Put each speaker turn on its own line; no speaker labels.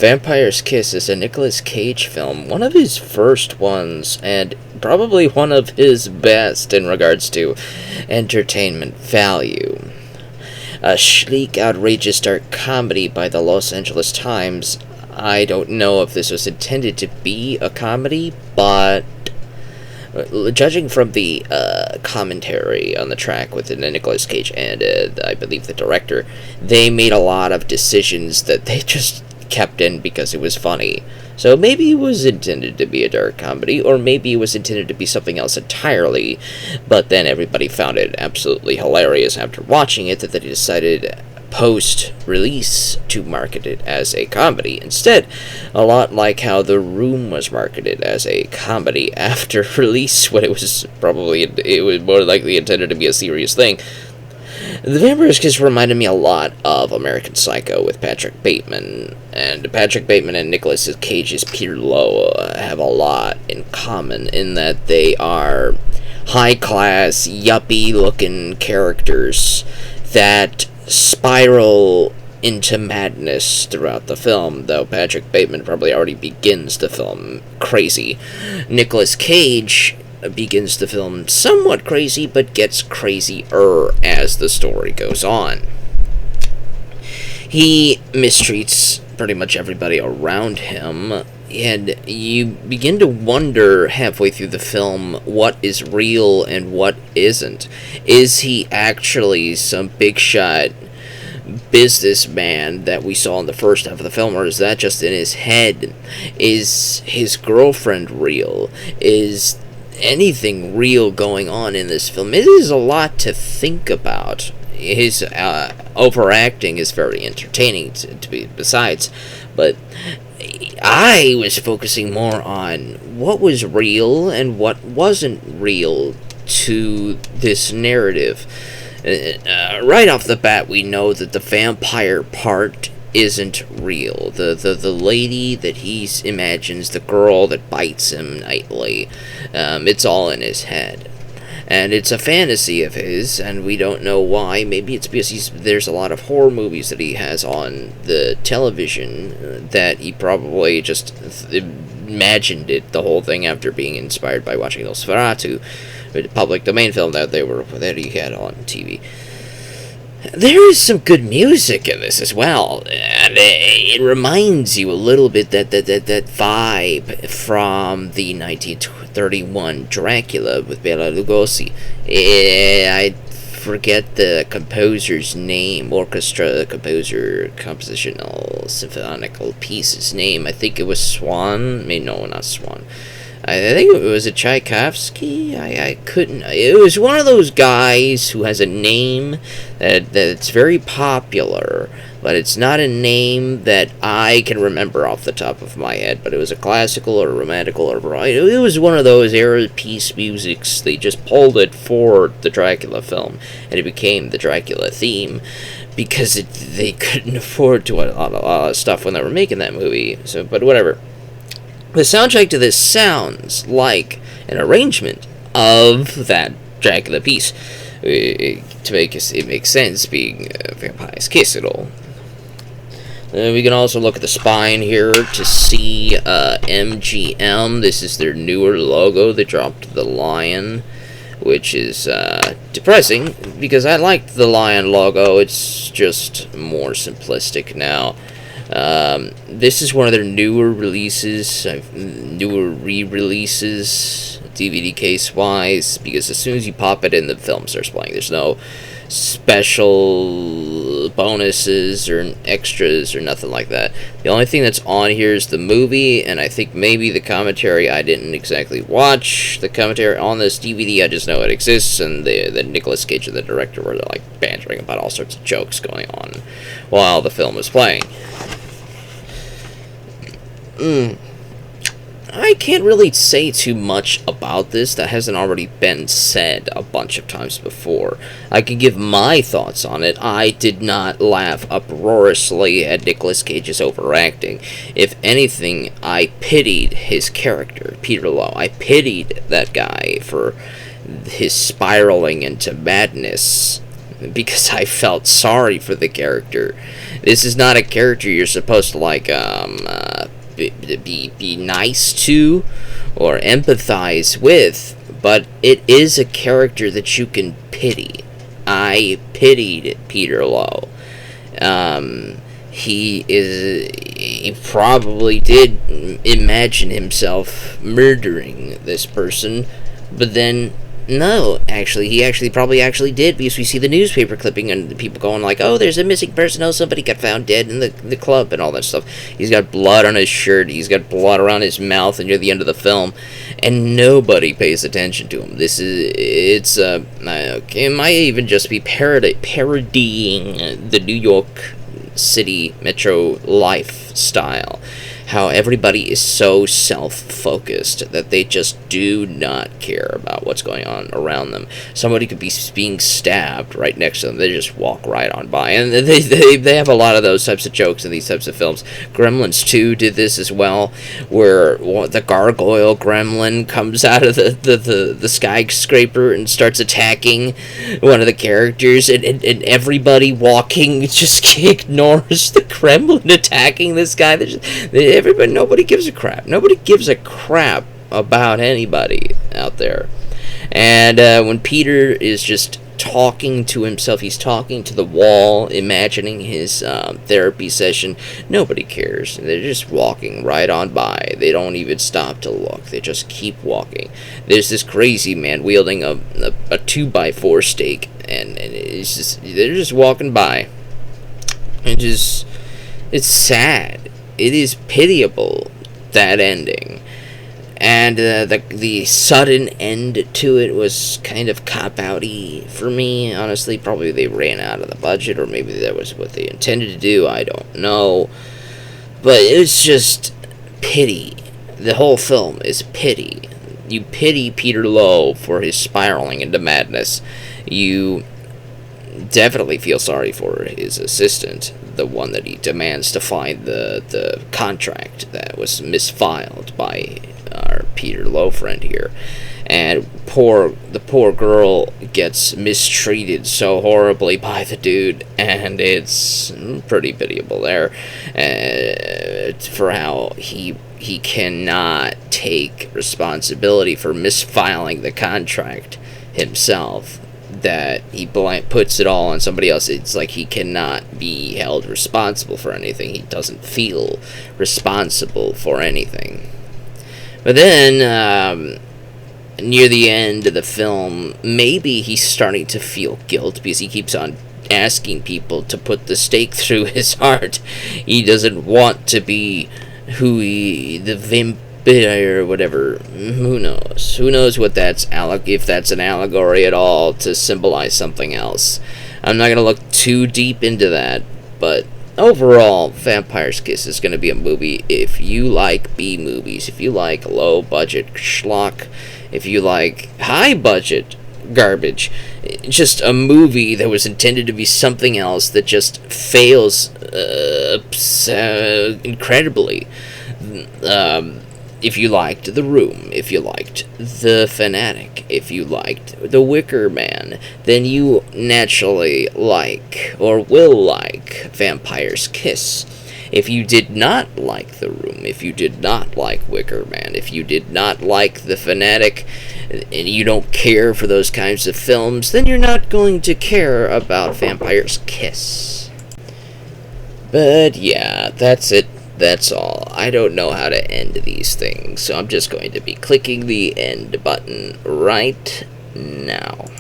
Vampire's Kiss is a Nicolas Cage film, one of his first ones, and probably one of his best in regards to entertainment value. A sleek, outrageous dark comedy by the Los Angeles Times. I don't know if this was intended to be a comedy, but judging from the commentary on the track with Nicolas Cage and I believe the director, they made a lot of decisions that they just kept in because it was funny. So maybe it was intended to be a dark comedy, or maybe it was intended to be something else entirely, but then everybody found it absolutely hilarious after watching it that they decided post-release to market it as a comedy instead, a lot like how The Room was marketed as a comedy after release, when it was more likely intended to be a serious thing. The Vampire's Kiss reminded me a lot of American Psycho with Patrick Bateman, and Patrick Bateman and Nicolas Cage's Peter Lowe have a lot in common in that they are high-class, yuppie-looking characters that spiral into madness throughout the film, though Patrick Bateman probably already begins the film crazy. Nicolas Cage begins the film somewhat crazy, but gets crazier as the story goes on. He mistreats pretty much everybody around him, and you begin to wonder halfway through the film what is real and what isn't. Is he actually some big shot businessman that we saw in the first half of the film, or is that just in his head? Is his girlfriend real? Is anything real going on in this film? It is a lot to think about. His overacting is very entertaining to be besides, but I was focusing more on what was real and what wasn't real to this narrative. Right off the bat, we know that the vampire part isn't real. The lady that he imagines, the girl that bites him nightly, it's all in his head. And it's a fantasy of his, and we don't know why. Maybe it's because there's a lot of horror movies that he has on the television that he probably just imagined it, the whole thing, after being inspired by watching Nosferatu, the public domain film that he had on TV. There is some good music in this as well, and it reminds you a little bit that vibe from the 1931 Dracula with Bela Lugosi. I forget the composer's name, orchestra composer, compositional symphonical piece's name. I think it was Swan. No, not Swan. I think it was a Tchaikovsky. I couldn't. It was one of those guys who has a name that's very popular, but it's not a name that I can remember off the top of my head. But it was a classical or romantical or it was one of those era piece musics. They just pulled it for the Dracula film, and it became the Dracula theme because they couldn't afford to a lot of stuff when they were making that movie. So, but whatever. The soundtrack to this sounds like an arrangement of that Dracula piece. To make it make sense, being Vampire's Kiss and all. We can also look at the spine here to see MGM. This is their newer logo. They dropped the lion, which is depressing because I liked the lion logo. It's just more simplistic now. This is one of their newer releases, newer re-releases, DVD case-wise, because as soon as you pop it in, the film starts playing. There's no special bonuses or extras or nothing like that. The only thing that's on here is the movie, and I think maybe the commentary. I didn't exactly watch the commentary on this DVD, I just know it exists, and the Nicolas Cage and the director were like bantering about all sorts of jokes going on while the film was playing. I can't really say too much about this that hasn't already been said a bunch of times before. I can give my thoughts on it. I did not laugh uproariously at Nicolas Cage's overacting. If anything, I pitied his character, Peter Lowe. I pitied that guy for his spiraling into madness. because I felt sorry for the character. This is not a character you're supposed to be nice to or empathize with, but it is a character that you can pity. I pitied Peter Lowe. He probably did imagine himself murdering this person, but then no, he probably did, because we see the newspaper clipping and the people going like, oh, there's a missing person, oh, somebody got found dead in the club and all that stuff. He's got blood on his shirt, he's got blood around his mouth, and near the end of the film, and nobody pays attention to him. It might even just be parodying the New York City metro lifestyle. How everybody is so self-focused that they just do not care about what's going on around them. Somebody could be being stabbed right next to them. They just walk right on by. And they have a lot of those types of jokes in these types of films. Gremlins 2 did this as well, where the gargoyle gremlin comes out of the skyscraper and starts attacking one of the characters, and everybody walking just ignores the gremlin attacking this guy. Nobody gives a crap. Nobody gives a crap about anybody out there. And when Peter is just talking to himself, he's talking to the wall, imagining his therapy session, nobody cares. They're just walking right on by. They don't even stop to look. They just keep walking. There's this crazy man wielding a 2x4 stake, and they're just walking by. It's sad. It is pitiable, that ending. And the sudden end to it was kind of cop-out-y for me, honestly. Probably they ran out of the budget, or maybe that was what they intended to do, I don't know. But it was just pity. The whole film is pity. You pity Peter Lowe for his spiraling into madness. You definitely feel sorry for his assistant, the one that he demands to find the contract that was misfiled by our Peter Lowe friend here. And the poor girl gets mistreated so horribly by the dude, and it's pretty pitiable there, for how he cannot take responsibility for misfiling the contract himself, that he puts it all on somebody else. It's like he cannot be held responsible for anything. He doesn't feel responsible for anything. But then, near the end of the film, maybe he's starting to feel guilt, because he keeps on asking people to put the stake through his heart. He doesn't want to be the vampire or whatever. Who knows? Who knows what if that's an allegory at all to symbolize something else. I'm not going to look too deep into that, but overall, Vampire's Kiss is going to be a movie if you like B-movies, if you like low-budget schlock, if you like high-budget garbage. Just a movie that was intended to be something else that just fails incredibly. If you liked The Room, if you liked The Fanatic, if you liked The Wicker Man, then you naturally like, or will like, Vampire's Kiss. If you did not like The Room, if you did not like Wicker Man, if you did not like The Fanatic, and you don't care for those kinds of films, then you're not going to care about Vampire's Kiss. But yeah, that's it. That's all. I don't know how to end these things, so I'm just going to be clicking the end button right now.